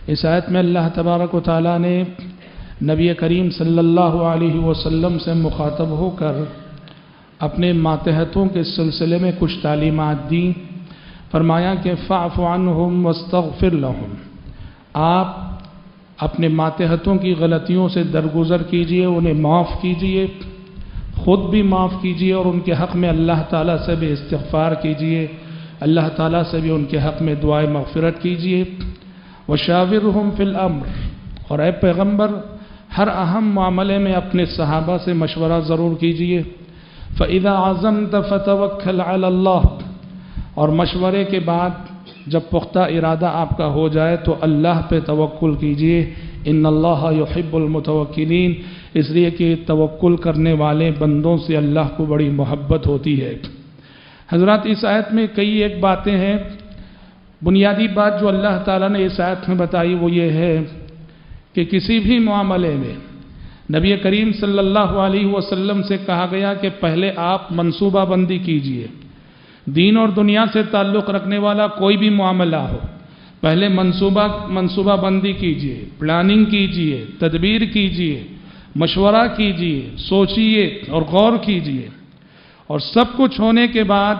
اس آیت میں اللہ تبارک و تعالیٰ نے نبی کریم صلی اللہ علیہ وسلم سے مخاطب ہو کر اپنے ماتحتوں کے سلسلے میں کچھ تعلیمات دیں۔ فرمایا کہ فاعف عنہم واستغفر لہم، آپ اپنے ماتحتوں کی غلطیوں سے درگزر کیجئے، انہیں معاف کیجئے، خود بھی معاف کیجئے اور ان کے حق میں اللہ تعالیٰ سے بھی استغفار کیجئے، اللہ تعالیٰ سے بھی ان کے حق میں دعائے مغفرت کیجئے۔ وشاورہم فی الامر، اور اے پیغمبر ہر اہم معاملے میں اپنے صحابہ سے مشورہ ضرور کیجئے۔ فَإِذَا عَزَمْتَ فَتَوَكَّلْ عَلَى اللَّهِ، اور مشورے کے بعد جب پختہ ارادہ آپ کا ہو جائے تو اللہ پہ توکل کیجئے۔ ان اللہ یحب المتوکلین، اس لیے کہ توکل کرنے والے بندوں سے اللہ کو بڑی محبت ہوتی ہے۔ حضرات، اس آیت میں کئی ایک باتیں ہیں۔ بنیادی بات جو اللہ تعالیٰ نے اس آیت میں بتائی وہ یہ ہے کہ کسی بھی معاملے میں نبی کریم صلی اللہ علیہ وسلم سے کہا گیا کہ پہلے آپ منصوبہ بندی کیجئے۔ دین اور دنیا سے تعلق رکھنے والا کوئی بھی معاملہ ہو، پہلے منصوبہ بندی کیجئے، پلاننگ کیجئے، تدبیر کیجئے، مشورہ کیجئے، سوچئے اور غور کیجئے، اور سب کچھ ہونے کے بعد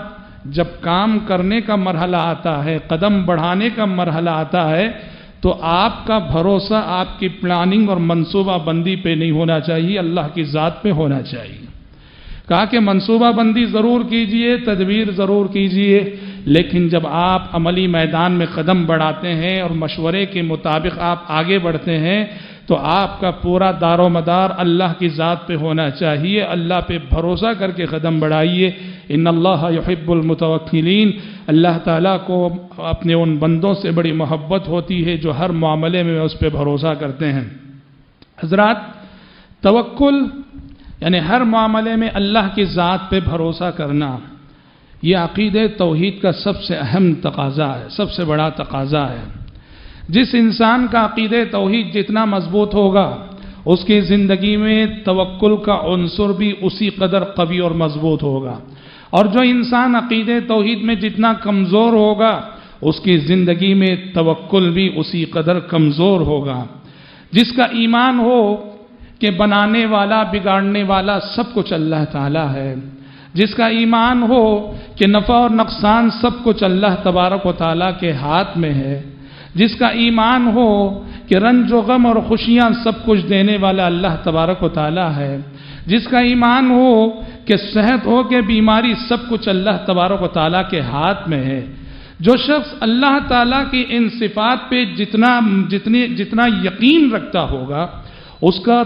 جب کام کرنے کا مرحلہ آتا ہے، قدم بڑھانے کا مرحلہ آتا ہے، تو آپ کا بھروسہ آپ کی پلاننگ اور منصوبہ بندی پہ نہیں ہونا چاہیے، اللہ کی ذات پہ ہونا چاہیے۔ کہا کہ منصوبہ بندی ضرور کیجئے، تدبیر ضرور کیجئے، لیکن جب آپ عملی میدان میں قدم بڑھاتے ہیں اور مشورے کے مطابق آپ آگے بڑھتے ہیں تو آپ کا پورا دار و مدار اللہ کی ذات پہ ہونا چاہیے۔ اللہ پہ بھروسہ کر کے قدم بڑھائیے۔ ان اللہ یحب المتوکلین، اللہ تعالیٰ کو اپنے ان بندوں سے بڑی محبت ہوتی ہے جو ہر معاملے میں اس پہ بھروسہ کرتے ہیں۔ حضرات، توکل یعنی ہر معاملے میں اللہ کی ذات پہ بھروسہ کرنا، یہ عقیدہ توحید کا سب سے اہم تقاضا ہے، سب سے بڑا تقاضا ہے۔ جس انسان کا عقیدہ توحید جتنا مضبوط ہوگا، اس کی زندگی میں توکل کا عنصر بھی اسی قدر قوی اور مضبوط ہوگا، اور جو انسان عقیدہ توحید میں جتنا کمزور ہوگا، اس کی زندگی میں توکل بھی اسی قدر کمزور ہوگا۔ جس کا ایمان ہو کہ بنانے والا بگاڑنے والا سب کچھ اللہ تعالیٰ ہے، جس کا ایمان ہو کہ نفع اور نقصان سب کچھ اللہ تبارک و تعالیٰ کے ہاتھ میں ہے، جس کا ایمان ہو کہ رنج و غم اور خوشیاں سب کچھ دینے والا اللہ تبارک و تعالیٰ ہے، جس کا ایمان ہو کہ صحت ہو کہ بیماری سب کچھ اللہ تبارک و تعالیٰ کے ہاتھ میں ہے، جو شخص اللہ تعالیٰ کی ان صفات پہ جتنا یقین رکھتا ہوگا، اس کا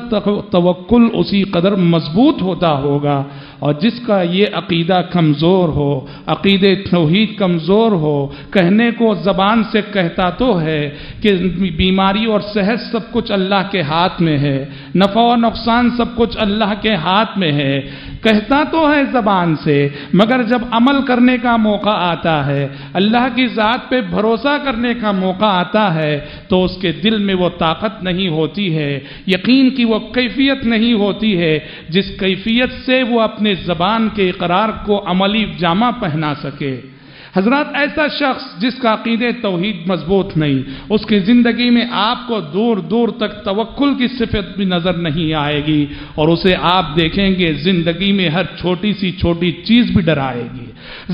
توکل اسی قدر مضبوط ہوتا ہوگا، اور جس کا یہ عقیدہ کمزور ہو، عقیدہ توحید کمزور ہو، کہنے کو زبان سے کہتا تو ہے کہ بیماری اور صحت سب کچھ اللہ کے ہاتھ میں ہے، نفع و نقصان سب کچھ اللہ کے ہاتھ میں ہے، کہتا تو ہے زبان سے، مگر جب عمل کرنے کا موقع آتا ہے، اللہ کی ذات پہ بھروسہ کرنے کا موقع آتا ہے، تو اس کے دل میں وہ طاقت نہیں ہوتی ہے، یقین کی وہ کیفیت نہیں ہوتی ہے جس کیفیت سے وہ اپنے زبان کے اقرار کو عملی جامہ پہنا سکے۔ حضرات، ایسا شخص جس کا عقیدہ توحید مضبوط نہیں، اس کی زندگی میں آپ کو دور دور تک توکل کی صفت بھی نظر نہیں آئے گی، اور اسے آپ دیکھیں گے زندگی میں ہر چھوٹی سی چھوٹی چیز بھی ڈرائے گی،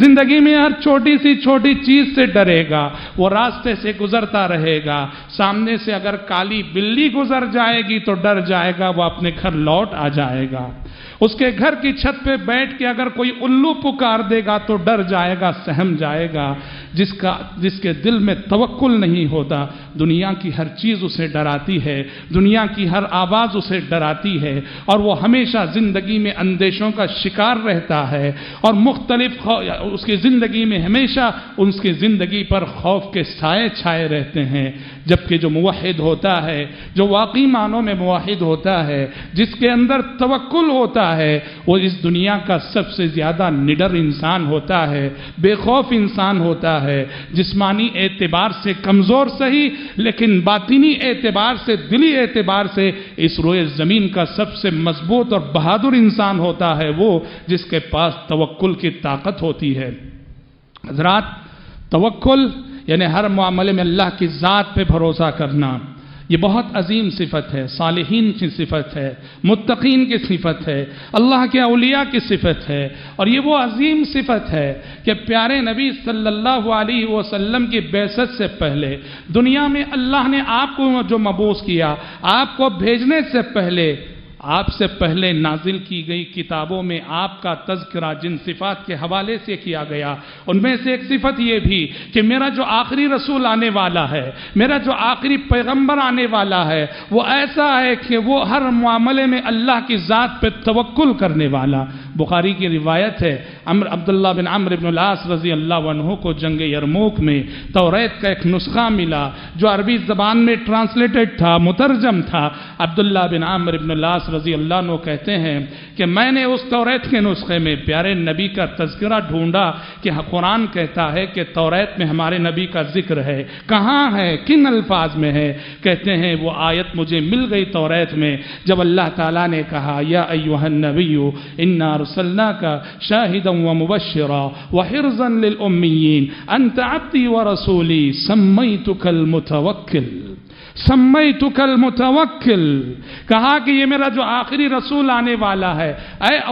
زندگی میں ہر چھوٹی سی چھوٹی چیز سے ڈرے گا، وہ راستے سے گزرتا رہے گا، سامنے سے اگر کالی بلی گزر جائے گی تو ڈر جائے گا، وہ اپنے گھر لوٹ آ جائے گا، اس کے گھر کی چھت پہ بیٹھ کے اگر کوئی الو پکار دے گا تو ڈر جائے گا، سہم جائے گا۔ جس کے دل میں توکل نہیں ہوتا، دنیا کی ہر چیز اسے ڈراتی ہے، دنیا کی ہر آواز اسے ڈراتی ہے، اور وہ ہمیشہ زندگی میں اندیشوں کا شکار رہتا ہے، اور مختلف اس کی زندگی میں ہمیشہ اس کی زندگی پر خوف کے سائے چھائے رہتے ہیں۔ جبکہ جو موحد ہوتا ہے، جو واقعی معنوں میں موحد ہوتا ہے، جس کے اندر توکل ہوتا ہے، وہ اس دنیا کا سب سے زیادہ نڈر انسان ہوتا ہے، بے خوف انسان ہوتا ہے، جسمانی اعتبار سے کمزور سہی لیکن باطنی اعتبار سے، دلی اعتبار سے اس روئے زمین کا سب سے مضبوط اور بہادر انسان ہوتا ہے وہ جس کے پاس توکل کی طاقت ہوتی ہے۔ حضرات، توکل یعنی ہر معاملے میں اللہ کی ذات پہ بھروسہ کرنا، یہ بہت عظیم صفت ہے، صالحین کی صفت ہے، متقین کی صفت ہے، اللہ کے اولیاء کی صفت ہے، اور یہ وہ عظیم صفت ہے کہ پیارے نبی صلی اللہ علیہ وسلم کی بعثت سے پہلے دنیا میں اللہ نے آپ کو جو مبعوث کیا، آپ کو بھیجنے سے پہلے آپ سے پہلے نازل کی گئی کتابوں میں آپ کا تذکرہ جن صفات کے حوالے سے کیا گیا، ان میں سے ایک صفت یہ بھی کہ میرا جو آخری رسول آنے والا ہے، میرا جو آخری پیغمبر آنے والا ہے، وہ ایسا ہے کہ وہ ہر معاملے میں اللہ کی ذات پہ توکل کرنے والا۔ بخاری کی روایت ہے، عبداللہ بن عمرو بن العاص رضی اللہ عنہ کو جنگ یرموک میں توریت کا ایک نسخہ ملا جو عربی زبان میں ٹرانسلیٹڈ تھا، مترجم تھا۔ عبداللہ بن عمرو بن العاص رضی اللہ عنہ کہتے ہیں کہ میں نے اس توریت کے نسخے میں پیارے نبی کا تذکرہ ڈھونڈا کہ قرآن کہتا ہے کہ توریت میں ہمارے نبی کا ذکر ہے، کہاں ہے، کن الفاظ میں ہے؟ کہتے ہیں وہ آیت مجھے مل گئی توریت میں جب اللہ تعالیٰ نے کہا یا ایھا النبی انا ارسلناک شاہدا ومبشرا وحرزا للأمیین انت عبدی ورسولی سمیتک المتوکل، سمیتک المتوکل، کہا کہ یہ میرا جو آخری رسول آنے والا ہے،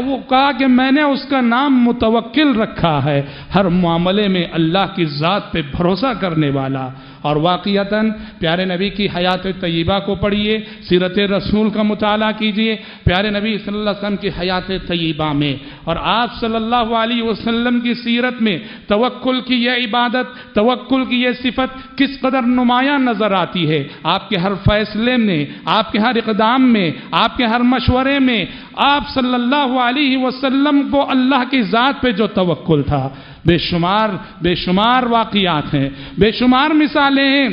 وہ کہا کہ میں نے اس کا نام متوکل رکھا ہے، ہر معاملے میں اللہ کی ذات پہ بھروسہ کرنے والا۔ اور واقعتاً پیارے نبی کی حیات طیبہ کو پڑھیے، سیرت رسول کا مطالعہ کیجئے، پیارے نبی صلی اللہ علیہ وسلم کی حیات طیبہ میں اور آپ صلی اللہ علیہ وسلم کی سیرت میں توکل کی یہ عبادت، توکل کی یہ صفت کس قدر نمایاں نظر آتی ہے۔ آپ کے ہر فیصلے میں، آپ کے ہر اقدام میں، آپ کے ہر مشورے میں آپ صلی اللہ علیہ وسلم کو اللہ کی ذات پہ جو توکل تھا، بے شمار واقعات ہیں، بے شمار مثالیں ہیں۔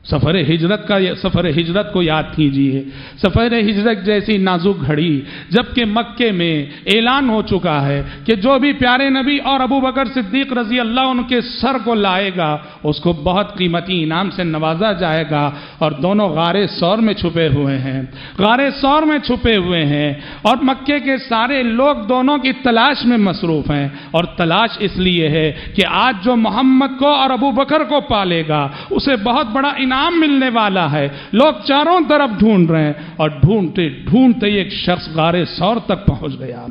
سفر ہجرت کو یاد کیجئے، سفر ہجرت جیسی نازک گھڑی جبکہ مکے میں اعلان ہو چکا ہے کہ جو بھی پیارے نبی اور ابو بکر صدیق رضی اللہ عنہ کے سر کو لائے گا اس کو بہت قیمتی انعام سے نوازا جائے گا، اور دونوں غار ثور میں چھپے ہوئے ہیں، غار ثور میں چھپے ہوئے ہیں، اور مکے کے سارے لوگ دونوں کی تلاش میں مصروف ہیں، اور تلاش اس لیے ہے کہ آج جو محمد کو اور ابو بکر کو پالے گا اسے بہت بڑا انعام ملنے والا ہے۔ لوگ چاروں طرف ڈھونڈ رہے ہیں، اور ڈھونڈتے ڈھونڈتے ایک شخص غار ثور تک پہنچ گیا،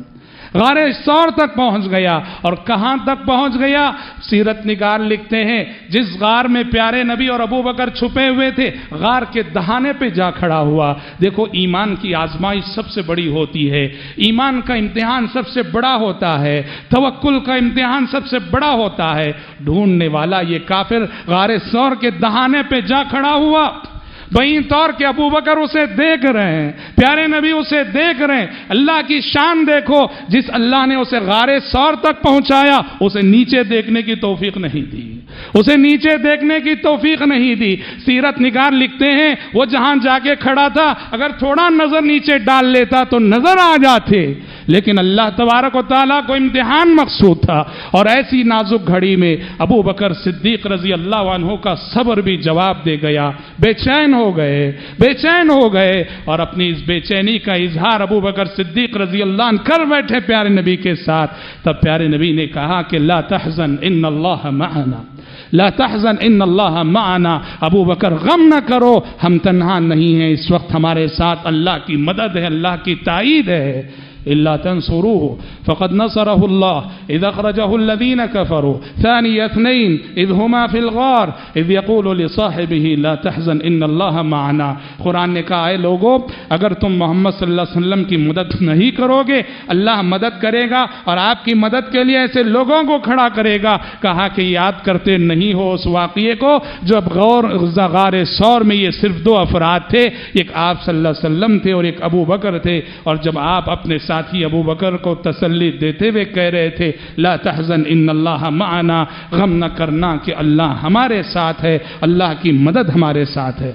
غار ثور تک پہنچ گیا، اور کہاں تک پہنچ گیا؟ سیرت نگار لکھتے ہیں جس غار میں پیارے نبی اور ابو بکر چھپے ہوئے تھے، غار کے دہانے پہ جا کھڑا ہوا۔ دیکھو ایمان کی آزمائش سب سے بڑی ہوتی ہے، ایمان کا امتحان سب سے بڑا ہوتا ہے، توکل کا امتحان سب سے بڑا ہوتا ہے۔ ڈھونڈنے والا یہ کافر غار ثور کے دہانے پہ جا کھڑا ہوا، بہین طور کہ ابو بکر اسے دیکھ رہے ہیں، پیارے نبی اسے دیکھ رہے ہیں۔ اللہ کی شان دیکھو، جس اللہ نے اسے غار ثور تک پہنچایا اسے نیچے دیکھنے کی توفیق نہیں دی، اسے نیچے دیکھنے کی توفیق نہیں دی۔ سیرت نگار لکھتے ہیں وہ جہاں جا کے کھڑا تھا اگر تھوڑا نظر نیچے ڈال لیتا تو نظر آ جاتے، لیکن اللہ تبارک و تعالیٰ کو امتحان مقصود تھا، اور ایسی نازک گھڑی میں ابو بکر صدیق رضی اللہ عنہ کا صبر بھی جواب دے گیا، بے چین ہو گئے، اور اپنی اس بے چینی کا اظہار ابو بکر صدیق رضی اللہ عنہ کر بیٹھے پیارے نبی کے ساتھ۔ تب پیارے نبی نے کہا کہ لا تحزن ان اللہ معنا، لا تحزن ان اللہ معنا، ابو بکر غم نہ کرو، ہم تنہا نہیں ہیں، اس وقت ہمارے ساتھ اللہ کی مدد ہے، اللہ کی تائید ہے۔ إلا تنصروه فقد نصره الله إذ أخرجه الذين كفروا ثاني اثنين إذ هما في الغار إذ يقول لصاحبه لا تحزن إن الله معنا۔ قرآن نے کہا اے لوگو اگر تم محمد صلی اللہ علیہ وسلم کی مدد نہیں کرو گے اللہ مدد کرے گا اور آپ کی مدد کے لیے ایسے لوگوں کو کھڑا کرے گا۔ کہا کہ یاد کرتے نہیں ہو اس واقعے کو جب غار ثور میں یہ صرف دو افراد تھے، ایک آپ صلی اللہ علیہ وسلم تھے اور ایک ابو بکر تھے، اور جب آپ اپنے ساتھی ابو بکر کو تسلی دیتے ہوئے کہہ رہے تھے لا تحزن ان اللہ معنا، غم نہ کرنا کہ اللہ ہمارے ساتھ ہے، اللہ کی مدد ہمارے ساتھ ہے۔